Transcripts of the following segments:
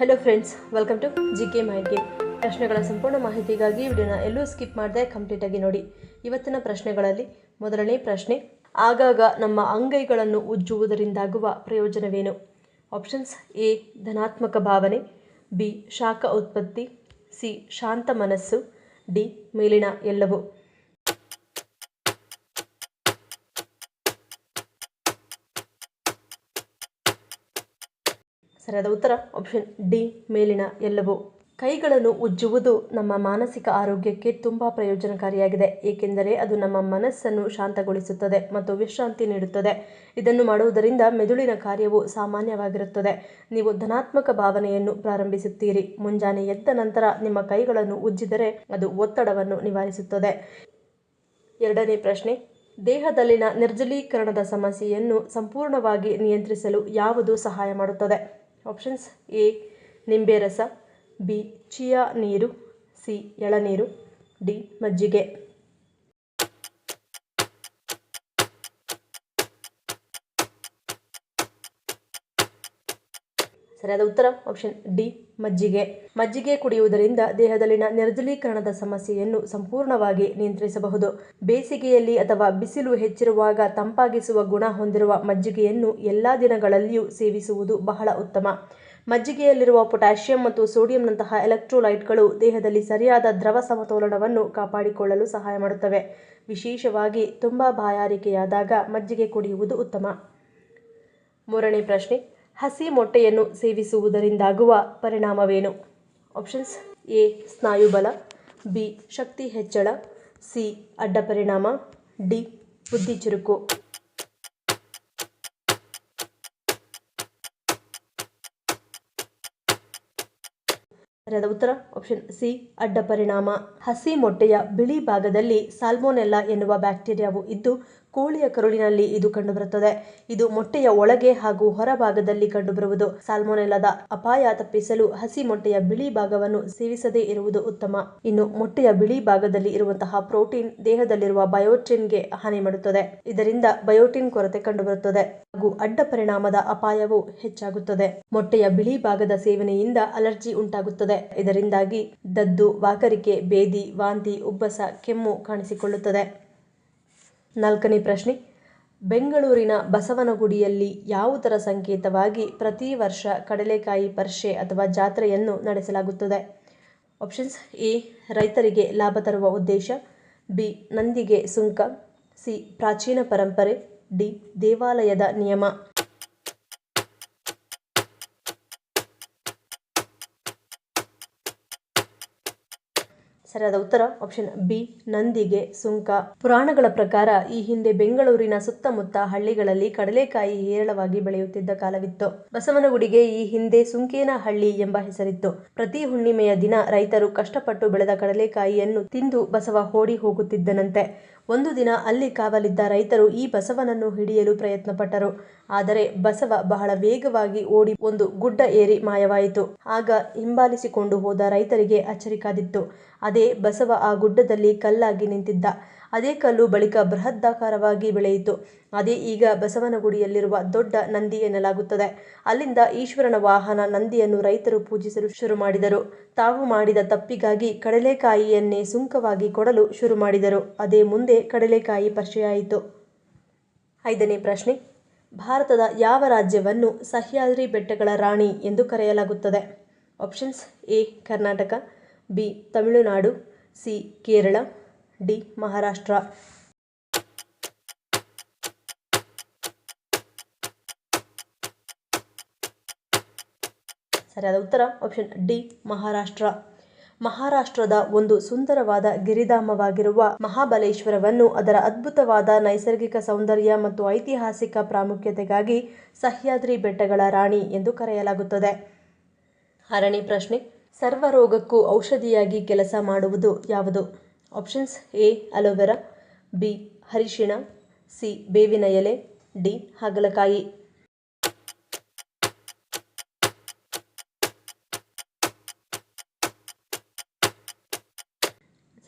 Hello friends, welcome to GK mind game. ಪ್ರಶ್ನೆಗಳ ಸಂಪೂರ್ಣ ಮಾಹಿತಿಗಾಗಿ ವಿಡಿಯೋನ ಎಲ್ಲೂ ಸ್ಕಿಪ್ ಮಾಡದೆ ಕಂಪ್ಲೀಟಾಗಿ ನೋಡಿ. ಇವತ್ತಿನ ಪ್ರಶ್ನೆಗಳಲ್ಲಿ ಮೊದಲನೇ ಪ್ರಶ್ನೆ, ಆಗಾಗ ನಮ್ಮ ಅಂಗೈಗಳನ್ನು ಉಜ್ಜುವುದರಿಂದಾಗುವ ಪ್ರಯೋಜನವೇನು? ಆಪ್ಷನ್ಸ್: ಎ ಧನಾತ್ಮಕ ಭಾವನೆ, ಬಿ ಶಾಖ ಉತ್ಪತ್ತಿ, ಸಿ ಶಾಂತ ಮನಸ್ಸು, ಡಿ ಮೇಲಿನ ಎಲ್ಲವೂ. ಸರಿಯಾದ ಉತ್ತರ ಆಪ್ಷನ್ ಡಿ ಮೇಲಿನ ಎಲ್ಲವೂ. ಕೈಗಳನ್ನು ಉಜ್ಜುವುದು ನಮ್ಮ ಮಾನಸಿಕ ಆರೋಗ್ಯಕ್ಕೆ ತುಂಬ ಪ್ರಯೋಜನಕಾರಿಯಾಗಿದೆ, ಏಕೆಂದರೆ ಅದು ನಮ್ಮ ಮನಸ್ಸನ್ನು ಶಾಂತಗೊಳಿಸುತ್ತದೆ ಮತ್ತು ವಿಶ್ರಾಂತಿ ನೀಡುತ್ತದೆ. ಇದನ್ನು ಮಾಡುವುದರಿಂದ ಮೆದುಳಿನ ಕಾರ್ಯವು ಸಾಮಾನ್ಯವಾಗಿರುತ್ತದೆ. ನೀವು ಧನಾತ್ಮಕ ಭಾವನೆಯನ್ನು ಪ್ರಾರಂಭಿಸುತ್ತೀರಿ. ಮುಂಜಾನೆ ಎದ್ದ ನಂತರ ನಿಮ್ಮ ಕೈಗಳನ್ನು ಉಜ್ಜಿದರೆ ಅದು ಒತ್ತಡವನ್ನು ನಿವಾರಿಸುತ್ತದೆ. ಎರಡನೇ ಪ್ರಶ್ನೆ, ದೇಹದಲ್ಲಿನ ನಿರ್ಜಲೀಕರಣದ ಸಮಸ್ಯೆಯನ್ನು ಸಂಪೂರ್ಣವಾಗಿ ನಿಯಂತ್ರಿಸಲು ಯಾವುದು ಸಹಾಯ ಮಾಡುತ್ತದೆ? ಆಪ್ಷನ್ಸ್: ಎ ನಿಂಬೆ ರಸ, ಬಿ ಚಿಯಾ ನೀರು, ಸಿ ಎಳನೀರು, ಡಿ ಮಜ್ಜಿಗೆ. ಸರಿಯಾದ ಉತ್ತರ ಆಪ್ಷನ್ ಡಿ ಮಜ್ಜಿಗೆ. ಮಜ್ಜಿಗೆ ಕುಡಿಯುವುದರಿಂದ ದೇಹದಲ್ಲಿನ ನಿರ್ಜಲೀಕರಣದ ಸಮಸ್ಯೆಯನ್ನು ಸಂಪೂರ್ಣವಾಗಿ ನಿಯಂತ್ರಿಸಬಹುದು. ಬೇಸಿಗೆಯಲ್ಲಿ ಅಥವಾ ಬಿಸಿಲು ಹೆಚ್ಚಿರುವಾಗ ತಂಪಾಗಿಸುವ ಗುಣ ಹೊಂದಿರುವ ಮಜ್ಜಿಗೆಯನ್ನು ಎಲ್ಲ ದಿನಗಳಲ್ಲಿಯೂ ಸೇವಿಸುವುದು ಬಹಳ ಉತ್ತಮ. ಮಜ್ಜಿಗೆಯಲ್ಲಿರುವ ಪೊಟ್ಯಾಷಿಯಂ ಮತ್ತು ಸೋಡಿಯಂನಂತಹ ಎಲೆಕ್ಟ್ರೋಲೈಟ್ಗಳು ದೇಹದಲ್ಲಿ ಸರಿಯಾದ ದ್ರವ ಸಮತೋಲನವನ್ನು ಕಾಪಾಡಿಕೊಳ್ಳಲು ಸಹಾಯ ಮಾಡುತ್ತವೆ. ವಿಶೇಷವಾಗಿ ತುಂಬ ಬಾಯಾರಿಕೆಯಾದಾಗ ಮಜ್ಜಿಗೆ ಕುಡಿಯುವುದು ಉತ್ತಮ. ಮೂರನೇ ಪ್ರಶ್ನೆ, ಹಸಿ ಮೊಟ್ಟೆಯನ್ನು ಸೇವಿಸುವುದರಿಂದಾಗುವ ಪರಿಣಾಮವೇನು? ಆಪ್ಷನ್ಸ್: ಎ ಸ್ನಾಯುಬಲ, ಬಿ ಶಕ್ತಿ ಹೆಚ್ಚಳ, ಸಿ ಅಡ್ಡ ಪರಿಣಾಮ, ಡಿ ಬುದ್ಧಿ ಚುರುಕು. ಸರಿಯಾದ ಉತ್ತರ ಆಪ್ಷನ್ ಸಿ ಅಡ್ಡ ಪರಿಣಾಮ. ಹಸಿ ಮೊಟ್ಟೆಯ ಬಿಳಿ ಭಾಗದಲ್ಲಿ ಸಾಲ್ಮೊನೆಲ್ಲಾ ಎನ್ನುವ ಬ್ಯಾಕ್ಟೀರಿಯಾವು ಇದ್ದು, ಕೋಳಿಯ ಕರುಳಿನಲ್ಲಿ ಇದು ಕಂಡುಬರುತ್ತದೆ. ಇದು ಮೊಟ್ಟೆಯ ಒಳಗೆ ಹಾಗೂ ಹೊರಭಾಗದಲ್ಲಿ ಕಂಡುಬರುವುದು. ಸಾಲ್ಮೊನೆಲ್ಲಾದ ಅಪಾಯ ತಪ್ಪಿಸಲು ಹಸಿ ಮೊಟ್ಟೆಯ ಬಿಳಿ ಭಾಗವನ್ನು ಸೇವಿಸದೇ ಇರುವುದು ಉತ್ತಮ. ಇನ್ನು ಮೊಟ್ಟೆಯ ಬಿಳಿ ಭಾಗದಲ್ಲಿ ಇರುವಂತಹ ಪ್ರೋಟೀನ್ ದೇಹದಲ್ಲಿರುವ ಬಯೋಟಿನ್ಗೆ ಹಾನಿ ಮಾಡುತ್ತದೆ. ಇದರಿಂದ ಬಯೋಟಿನ್ ಕೊರತೆ ಕಂಡುಬರುತ್ತದೆ ಹಾಗೂ ಅಡ್ಡ ಪರಿಣಾಮದ ಅಪಾಯವು ಹೆಚ್ಚಾಗುತ್ತದೆ. ಮೊಟ್ಟೆಯ ಬಿಳಿ ಭಾಗದ ಸೇವನೆಯಿಂದ ಅಲರ್ಜಿ ಉಂಟಾಗುತ್ತದೆ. ಇದರಿಂದಾಗಿ ದದ್ದು, ವಾಕರಿಕೆ, ಬೇದಿ, ವಾಂತಿ, ಉಬ್ಬಸ, ಕೆಮ್ಮು ಕಾಣಿಸಿಕೊಳ್ಳುತ್ತದೆ. ನಾಲ್ಕನೇ ಪ್ರಶ್ನೆ, ಬೆಂಗಳೂರಿನ ಬಸವನಗುಡಿಯಲ್ಲಿ ಯಾವುದರ ಸಂಕೇತವಾಗಿ ಪ್ರತಿ ವರ್ಷ ಕಡಲೆಕಾಯಿ ಪರಿಷೆ ಅಥವಾ ಜಾತ್ರೆಯನ್ನು ನಡೆಸಲಾಗುತ್ತದೆ? ಆಪ್ಷನ್ಸ್: ಎ ರೈತರಿಗೆ ಲಾಭ ತರುವ ಉದ್ದೇಶ, ಬಿ ನಂದಿಗೆ ಸುಂಕ, ಸಿ ಪ್ರಾಚೀನ ಪರಂಪರೆ, ಡಿ ದೇವಾಲಯದ ನಿಯಮ. ಸರಿಯಾದ ಉತ್ತರ ಆಪ್ಷನ್ ಬಿ ನಂದಿಗೆ ಸುಂಕ. ಪುರಾಣಗಳ ಪ್ರಕಾರ ಈ ಹಿಂದೆ ಬೆಂಗಳೂರಿನ ಸುತ್ತಮುತ್ತ ಹಳ್ಳಿಗಳಲ್ಲಿ ಕಡಲೆಕಾಯಿ ಹೇರಳವಾಗಿ ಬೆಳೆಯುತ್ತಿದ್ದ ಕಾಲವಿತ್ತು. ಬಸವನಗುಡಿಗೆ ಈ ಹಿಂದೆ ಸುಂಕೇನಹಳ್ಳಿ ಎಂಬ ಹೆಸರಿತ್ತು. ಪ್ರತಿ ಹುಣ್ಣಿಮೆಯ ದಿನ ರೈತರು ಕಷ್ಟಪಟ್ಟು ಬೆಳೆದ ಕಡಲೆಕಾಯಿಯನ್ನು ತಿಂದು ಬಸವ ಓಡಿ ಹೋಗುತ್ತಿದ್ದನಂತೆ. ಒಂದು ದಿನ ಅಲ್ಲಿ ಕಾವಲಿದ್ದ ರೈತರು ಈ ಬಸವನನ್ನು ಹಿಡಿಯಲು ಪ್ರಯತ್ನಪಟ್ಟರು. ಆದರೆ ಬಸವ ಬಹಳ ವೇಗವಾಗಿ ಓಡಿ ಒಂದು ಗುಡ್ಡ ಏರಿ ಮಾಯವಾಯಿತು. ಆಗ ಹಿಂಬಾಲಿಸಿಕೊಂಡು ಹೋದ ರೈತರಿಗೆ ಅಚ್ಚರಿ ಕಾದಿತ್ತು. ಅದೇ ಬಸವ ಆ ಗುಡ್ಡದಲ್ಲಿ ಕಲ್ಲಾಗಿ ನಿಂತಿದ್ದ. ಅದೇ ಕಲ್ಲು ಬಳಿಕ ಬೃಹದಾಕಾರವಾಗಿ ಬೆಳೆಯಿತು. ಅದೇ ಈಗ ಬಸವನಗುಡಿಯಲ್ಲಿರುವ ದೊಡ್ಡ ನಂದಿ ಎನ್ನಲಾಗುತ್ತದೆ. ಅಲ್ಲಿಂದ ಈಶ್ವರನ ವಾಹನ ನಂದಿಯನ್ನು ರೈತರು ಪೂಜಿಸಲು ಶುರು ಮಾಡಿದರು. ತಾವು ಮಾಡಿದ ತಪ್ಪಿಗಾಗಿ ಕಡಲೆಕಾಯಿಯನ್ನೇ ಸುಂಕವಾಗಿ ಕೊಡಲು ಶುರು ಮಾಡಿದರು. ಅದೇ ಮುಂದೆ ಕಡಲೆಕಾಯಿ ಪರಿಷೆಯಾಯಿತು. ಐದನೇ ಪ್ರಶ್ನೆ, ಭಾರತದ ಯಾವ ರಾಜ್ಯವನ್ನು ಸಹ್ಯಾದ್ರಿ ಬೆಟ್ಟಗಳ ರಾಣಿ ಎಂದು ಕರೆಯಲಾಗುತ್ತದೆ? Options: A Karnataka, B Tamil Nadu, C Kerala, D Maharashtra. ಸರಿಯಾದ ಉತ್ತರ ಆಪ್ಷನ್ ಡಿ ಮಹಾರಾಷ್ಟ್ರ. ಮಹಾರಾಷ್ಟ್ರದ ಒಂದು ಸುಂದರವಾದ ಗಿರಿಧಾಮವಾಗಿರುವ ಮಹಾಬಲೇಶ್ವರವನ್ನು ಅದರ ಅದ್ಭುತವಾದ ನೈಸರ್ಗಿಕ ಸೌಂದರ್ಯ ಮತ್ತು ಐತಿಹಾಸಿಕ ಪ್ರಾಮುಖ್ಯತೆಗಾಗಿ ಸಹ್ಯಾದ್ರಿ ಬೆಟ್ಟಗಳ ರಾಣಿ ಎಂದು ಕರೆಯಲಾಗುತ್ತದೆ. ಆರನೇ ಪ್ರಶ್ನೆ, ಸರ್ವರೋಗಕ್ಕೂ ಔಷಧಿಯಾಗಿ ಕೆಲಸ ಮಾಡುವುದು ಯಾವುದು? ಆಪ್ಷನ್ಸ್: ಎ ಅಲೋವೆರಾ, ಬಿ ಅರಿಶಿಣ, ಸಿ ಬೇವಿನ ಎಲೆ, ಡಿ ಹಾಗಲಕಾಯಿ.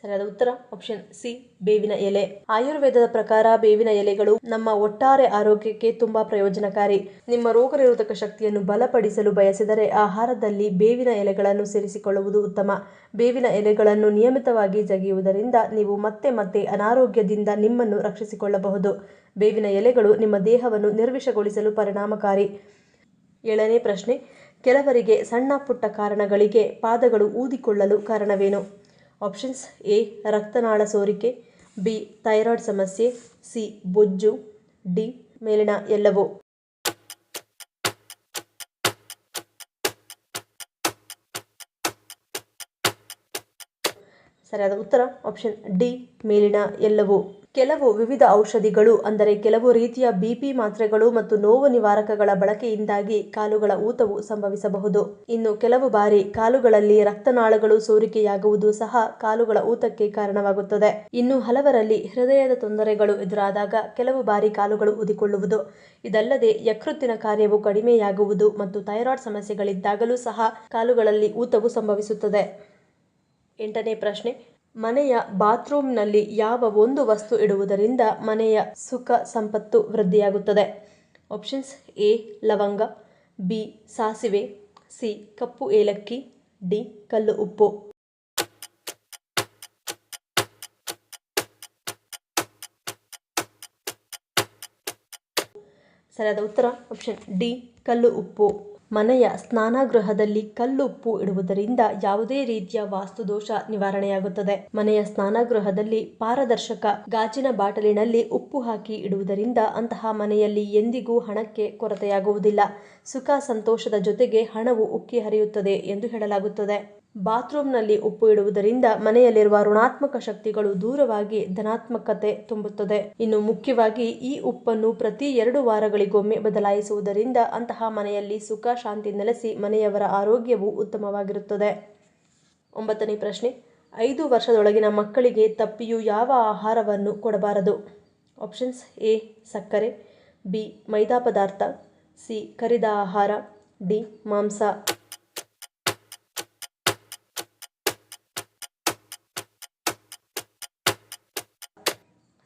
ಸರಿಯಾದ ಉತ್ತರ ಆಪ್ಷನ್ ಸಿ ಬೇವಿನ ಎಲೆ. ಆಯುರ್ವೇದದ ಪ್ರಕಾರ ಬೇವಿನ ಎಲೆಗಳು ನಮ್ಮ ಒಟ್ಟಾರೆ ಆರೋಗ್ಯಕ್ಕೆ ತುಂಬಾ ಪ್ರಯೋಜನಕಾರಿ. ನಿಮ್ಮ ರೋಗ ನಿರೋಧಕ ಶಕ್ತಿಯನ್ನು ಬಲಪಡಿಸಲು ಬಯಸಿದರೆ ಆಹಾರದಲ್ಲಿ ಬೇವಿನ ಎಲೆಗಳನ್ನು ಸೇರಿಸಿಕೊಳ್ಳುವುದು ಉತ್ತಮ. ಬೇವಿನ ಎಲೆಗಳನ್ನು ನಿಯಮಿತವಾಗಿ ಜಗಿಯುವುದರಿಂದ ನೀವು ಮತ್ತೆ ಮತ್ತೆ ಅನಾರೋಗ್ಯದಿಂದ ನಿಮ್ಮನ್ನು ರಕ್ಷಿಸಿಕೊಳ್ಳಬಹುದು. ಬೇವಿನ ಎಲೆಗಳು ನಿಮ್ಮ ದೇಹವನ್ನು ನಿರ್ವಿಷಗೊಳಿಸಲು ಪರಿಣಾಮಕಾರಿ. 7ನೇ ಪ್ರಶ್ನೆ, ಕೆಲವರಿಗೆ ಸಣ್ಣ ಪುಟ್ಟ ಕಾರಣಗಳಿಗೆ ಪಾದಗಳು ಊದಿಕೊಳ್ಳಲು ಕಾರಣವೇನು? ಆಪ್ಷನ್ಸ್ ಎ ರಕ್ತನಾಳ ಸೋರಿಕೆ, ಬಿ ಥೈರಾಯ್ಡ್ ಸಮಸ್ಯೆ, ಸಿ ಬೊಜ್ಜು, ಡಿ ಮೇಲಿನ ಎಲ್ಲವೂ. ಸರಿಯಾದ ಉತ್ತರ ಆಪ್ಷನ್ ಡಿ ಮೇಲಿನ ಎಲ್ಲವೂ. ಕೆಲವು ವಿವಿಧ ಔಷಧಿಗಳು ಅಂದರೆ ಕೆಲವು ರೀತಿಯ ಬಿಪಿ ಮಾತ್ರೆಗಳು ಮತ್ತು ನೋವು ನಿವಾರಕಗಳ ಬಳಕೆಯಿಂದಾಗಿ ಕಾಲುಗಳ ಊತವು ಸಂಭವಿಸಬಹುದು. ಇನ್ನು ಕೆಲವು ಬಾರಿ ಕಾಲುಗಳಲ್ಲಿ ರಕ್ತನಾಳಗಳು ಸೋರಿಕೆಯಾಗುವುದು ಸಹ ಕಾಲುಗಳ ಊತಕ್ಕೆ ಕಾರಣವಾಗುತ್ತದೆ. ಇನ್ನು ಹಲವರಲ್ಲಿ ಹೃದಯದ ತೊಂದರೆಗಳು ಎದುರಾದಾಗ ಕೆಲವು ಬಾರಿ ಕಾಲುಗಳು ಊದಿಕೊಳ್ಳುವುದು. ಇದಲ್ಲದೆ ಯಕೃತ್ತಿನ ಕಾರ್ಯವು ಕಡಿಮೆಯಾಗುವುದು ಮತ್ತು ಥೈರಾಯ್ಡ್ ಸಮಸ್ಯೆಗಳಿದ್ದಾಗಲೂ ಸಹ ಕಾಲುಗಳಲ್ಲಿ ಊತವು ಸಂಭವಿಸುತ್ತದೆ. 8ನೇ ಪ್ರಶ್ನೆ, ಮನೆಯ ಬಾತ್ರೂಮ್ನಲ್ಲಿ ಯಾವ ಒಂದು ವಸ್ತು ಇಡುವುದರಿಂದ ಮನೆಯ ಸುಖ ಸಂಪತ್ತು ವೃದ್ಧಿಯಾಗುತ್ತದೆ? ಆಪ್ಷನ್ಸ್ ಎ ಲವಂಗ, ಬಿ ಸಾಸಿವೆ, ಸಿ ಕಪ್ಪು ಏಲಕ್ಕಿ, ಡಿ ಕಲ್ಲು ಉಪ್ಪು. ಸರಿಯಾದ ಉತ್ತರ ಆಪ್ಷನ್ ಡಿ ಕಲ್ಲು ಉಪ್ಪು. ಮನೆಯ ಸ್ನಾನಗೃಹದಲ್ಲಿ ಕಲ್ಲುಪ್ಪು ಇಡುವುದರಿಂದ ಯಾವುದೇ ರೀತಿಯ ವಾಸ್ತುದೋಷ ನಿವಾರಣೆಯಾಗುತ್ತದೆ. ಮನೆಯ ಸ್ನಾನಗೃಹದಲ್ಲಿ ಪಾರದರ್ಶಕ ಗಾಜಿನ ಬಾಟಲಿನಲ್ಲಿ ಉಪ್ಪು ಹಾಕಿ ಇಡುವುದರಿಂದ ಅಂತಹ ಮನೆಯಲ್ಲಿ ಎಂದಿಗೂ ಹಣಕ್ಕೆ ಕೊರತೆಯಾಗುವುದಿಲ್ಲ. ಸುಖ ಸಂತೋಷದ ಜೊತೆಗೆ ಹಣವು ಉಕ್ಕಿ ಹರಿಯುತ್ತದೆ ಎಂದು ಹೇಳಲಾಗುತ್ತದೆ. ಬಾತ್ರೂಮ್ನಲ್ಲಿ ಉಪ್ಪು ಇಡುವುದರಿಂದ ಮನೆಯಲ್ಲಿರುವ ಋಣಾತ್ಮಕ ಶಕ್ತಿಗಳು ದೂರವಾಗಿ ಧನಾತ್ಮಕತೆ ತುಂಬುತ್ತದೆ. ಇನ್ನು ಮುಖ್ಯವಾಗಿ ಈ ಉಪ್ಪನ್ನು ಪ್ರತಿ 2 ವಾರಗಳಿಗೊಮ್ಮೆ ಬದಲಾಯಿಸುವುದರಿಂದ ಅಂತಹ ಮನೆಯಲ್ಲಿ ಸುಖ ಶಾಂತಿ ನೆಲೆಸಿ ಮನೆಯವರ ಆರೋಗ್ಯವು ಉತ್ತಮವಾಗಿರುತ್ತದೆ. 9ನೇ ಪ್ರಶ್ನೆ, 5 ವರ್ಷದೊಳಗಿನ ಮಕ್ಕಳಿಗೆ ತಪ್ಪಿಯೂ ಯಾವ ಆಹಾರವನ್ನು ಕೊಡಬಾರದು? ಆಪ್ಷನ್ಸ್ ಎ ಸಕ್ಕರೆ, ಬಿ ಮೈದಾ ಪದಾರ್ಥ, ಸಿ ಕರಿದ ಆಹಾರ, ಡಿ ಮಾಂಸ.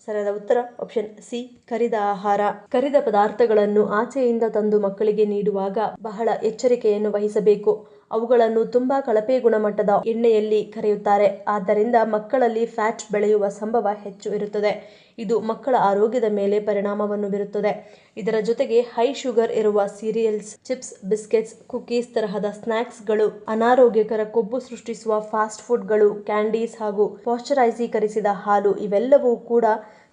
ಸರಿಯಾದ ಉತ್ತರ ಆಪ್ಷನ್ ಸಿ ಕರಿದ ಆಹಾರ. ಕರಿದ ಪದಾರ್ಥಗಳನ್ನು ಆಚೆಯಿಂದ ತಂದು ಮಕ್ಕಳಿಗೆ ನೀಡುವಾಗ ಬಹಳ ಎಚ್ಚರಿಕೆಯನ್ನು ವಹಿಸಬೇಕು. ಅವುಗಳನ್ನು ತುಂಬಾ ಕಳಪೆ ಗುಣಮಟ್ಟದ ಎಣ್ಣೆಯಲ್ಲಿ ಕರೆಯುತ್ತಾರೆ. ಆದ್ದರಿಂದ ಮಕ್ಕಳಲ್ಲಿ ಫ್ಯಾಟ್ ಬೆಳೆಯುವ ಸಂಭವ ಹೆಚ್ಚು ಇರುತ್ತದೆ. ಇದು ಮಕ್ಕಳ ಆರೋಗ್ಯದ ಮೇಲೆ ಪರಿಣಾಮವನ್ನು ಬೀರುತ್ತದೆ. ಇದರ ಜೊತೆಗೆ ಹೈ ಶುಗರ್ ಇರುವ ಸೀರಿಯಲ್ಸ್, ಚಿಪ್ಸ್, ಬಿಸ್ಕೆಟ್ಸ್, ಕುಕೀಸ್ ತರಹದ ಸ್ನ್ಯಾಕ್ಸ್ಗಳು, ಅನಾರೋಗ್ಯಕರ ಕೊಬ್ಬು ಸೃಷ್ಟಿಸುವ ಫಾಸ್ಟ್ ಫುಡ್ಗಳು, ಕ್ಯಾಂಡೀಸ್ ಹಾಗೂ ಪಾಶ್ಚರೈಸೀಕರಿಸಿದ ಹಾಲು ಇವೆಲ್ಲವೂ ಕೂಡ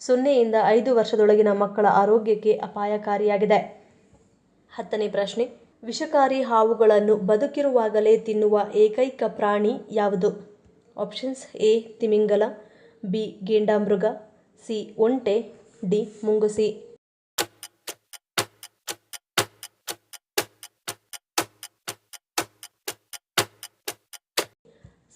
0 ಯಿಂದ 5 ವರ್ಷದೊಳಗಿನ ಮಕ್ಕಳ ಆರೋಗ್ಯಕ್ಕೆ ಅಪಾಯಕಾರಿಯಾಗಿದೆ. 10ನೇ ಪ್ರಶ್ನೆ, ವಿಷಕಾರಿ ಹಾವುಗಳನ್ನು ಬದುಕಿರುವಾಗಲೇ ತಿನ್ನುವ ಏಕೈಕ ಪ್ರಾಣಿ ಯಾವುದು? ಆಪ್ಷನ್ಸ್ ಎ ತಿಮಿಂಗಲ, ಬಿ ಗೇಂಡಾಮೃಗ, ಸಿ ಒಂಟೆ, ಡಿ ಮುಂಗುಸಿ.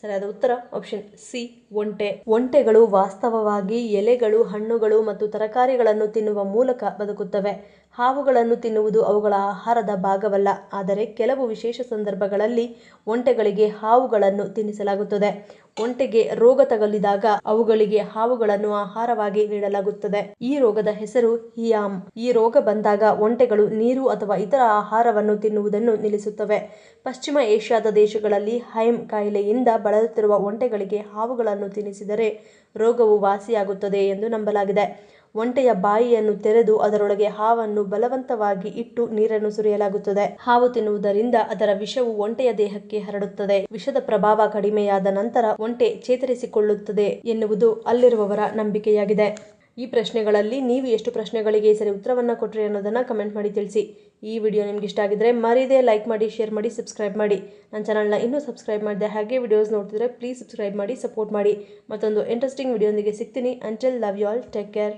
ಸರಿಯಾದ ಉತ್ತರ ಆಪ್ಷನ್ ಸಿ ಒಂಟೆ. ಒಂಟೆಗಳು ವಾಸ್ತವವಾಗಿ ಎಲೆಗಳು, ಹಣ್ಣುಗಳು ಮತ್ತು ತರಕಾರಿಗಳನ್ನು ತಿನ್ನುವ ಮೂಲಕ ಬದುಕುತ್ತವೆ. ಹಾವುಗಳನ್ನು ತಿನ್ನುವುದು ಅವುಗಳ ಆಹಾರದ ಭಾಗವಲ್ಲ. ಆದರೆ ಕೆಲವು ವಿಶೇಷ ಸಂದರ್ಭಗಳಲ್ಲಿ ಒಂಟೆಗಳಿಗೆ ಹಾವುಗಳನ್ನು ತಿನ್ನಿಸಲಾಗುತ್ತದೆ. ಒಂಟೆಗೆ ರೋಗ ತಗುಲಿದಾಗ ಅವುಗಳಿಗೆ ಹಾವುಗಳನ್ನು ಆಹಾರವಾಗಿ ನೀಡಲಾಗುತ್ತದೆ. ಈ ರೋಗದ ಹೆಸರು ಹಿಯಾಮ್. ಈ ರೋಗ ಬಂದಾಗ ಒಂಟೆಗಳು ನೀರು ಅಥವಾ ಇತರ ಆಹಾರವನ್ನು ತಿನ್ನುವುದನ್ನು ನಿಲ್ಲಿಸುತ್ತವೆ. ಪಶ್ಚಿಮ ಏಷ್ಯಾದ ದೇಶಗಳಲ್ಲಿ ಹೈಮ್ ಕಾಯಿಲೆಯಿಂದ ಬಳಲುತ್ತಿರುವ ಒಂಟೆಗಳಿಗೆ ಹಾವುಗಳನ್ನು ತಿನ್ನಿಸಿದರೆ ರೋಗವು ವಾಸಿಯಾಗುತ್ತದೆ ಎಂದು ನಂಬಲಾಗಿದೆ. ಒಂಟೆಯ ಬಾಯಿಯನ್ನು ತೆರೆದು ಅದರೊಳಗೆ ಹಾವನ್ನು ಬಲವಂತವಾಗಿ ಇಟ್ಟು ನೀರನ್ನು ಸುರಿಯಲಾಗುತ್ತದೆ. ಹಾವು ತಿನ್ನುವುದರಿಂದ ಅದರ ವಿಷವು ಒಂಟೆಯ ದೇಹಕ್ಕೆ ಹರಡುತ್ತದೆ. ವಿಷದ ಪ್ರಭಾವ ಕಡಿಮೆಯಾದ ನಂತರ ಒಂಟೆ ಚೇತರಿಸಿಕೊಳ್ಳುತ್ತದೆ ಎನ್ನುವುದು ಅಲ್ಲಿರುವವರ ನಂಬಿಕೆಯಾಗಿದೆ. ಈ ಪ್ರಶ್ನೆಗಳಲ್ಲಿ ನೀವು ಎಷ್ಟು ಪ್ರಶ್ನೆಗಳಿಗೆ ಸರಿ ಉತ್ತರವನ್ನು ಕೊಟ್ಟರೆ ಅನ್ನೋದನ್ನು ಕಮೆಂಟ್ ಮಾಡಿ ತಿಳಿಸಿ. ಈ ವಿಡಿಯೋ ನಿಮ್ಗೆ ಇಷ್ಟ ಆಗಿದ್ರೆ ಮರೀದೆ ಲೈಕ್ ಮಾಡಿ, ಶೇರ್ ಮಾಡಿ, ಸಬ್ಸ್ಕ್ರೈಬ್ ಮಾಡಿ. ನನ್ನ ಚಾನಲ್ನ ಇನ್ನೂ ಸಬ್ಸ್ಕ್ರೈಬ್ ಮಾಡಿದೆ ಹಾಗೆ ವಿಡಿಯೋಸ್ ನೋಡ್ತಿದ್ರೆ ಪ್ಲೀಸ್ ಸಬ್ಸ್ಕ್ರೈಬ್ ಮಾಡಿ, ಸಪೋರ್ಟ್ ಮಾಡಿ. ಮತ್ತೊಂದು ಇಂಟ್ರೆಸ್ಟಿಂಗ್ ವಿಡಿಯೋಂದಿಗೆ ಸಿಗ್ತೀನಿ. Until love you all, take care.